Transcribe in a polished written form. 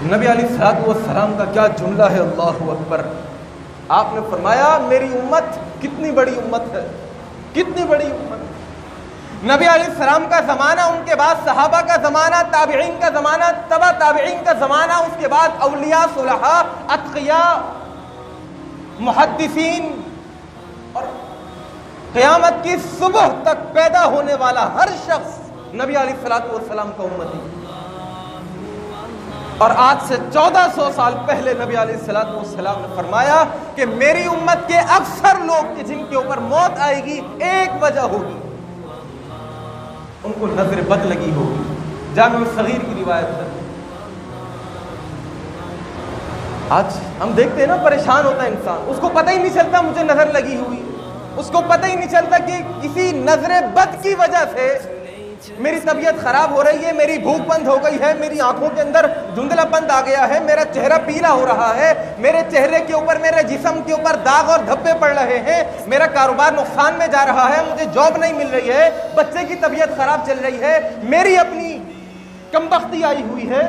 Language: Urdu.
نبی علیہ السلام کا کیا جملہ ہے، اللہ اکبر۔ آپ نے فرمایا میری امت کتنی بڑی امت ہے، کتنی بڑی امت ہے۔ نبی علیہ السلام کا زمانہ، ان کے بعد صحابہ کا زمانہ، تابعین کا زمانہ، تبع تابعین کا زمانہ، اس کے بعد اولیاء، صلحاء، اتقیاء، محدثین، اور قیامت کی صبح تک پیدا ہونے والا ہر شخص نبی علیہ السلام کا امتی۔ اور آج سے 1400 سال پہلے نبی علیہ السلام نے فرمایا کہ میری امت کے اکثر لوگ جن کے اوپر موت آئے گی، ایک وجہ ہوگی، ان کو نظر بد لگی ہوگی۔ جامع الصغیر کی روایت ہے۔ آج ہم دیکھتے ہیں نا، پریشان ہوتا ہے انسان، اس کو پتہ ہی نہیں چلتا مجھے نظر لگی ہوئی ہے، اس کو پتہ ہی نہیں چلتا کہ کسی نظر بد کی وجہ سے میری طبیعت خراب ہو رہی ہے، میری بھوک بند ہو گئی ہے، میری آنکھوں کے اندر دھندلا پن آ گیا ہے، میرا چہرہ پیلا ہو رہا ہے، میرے چہرے کے اوپر، میرے جسم کے اوپر داغ اور دھبے پڑ رہے ہیں، میرا کاروبار نقصان میں جا رہا ہے، مجھے جاب نہیں مل رہی ہے، بچے کی طبیعت خراب چل رہی ہے، میری اپنی کمبختی آئی ہوئی ہے۔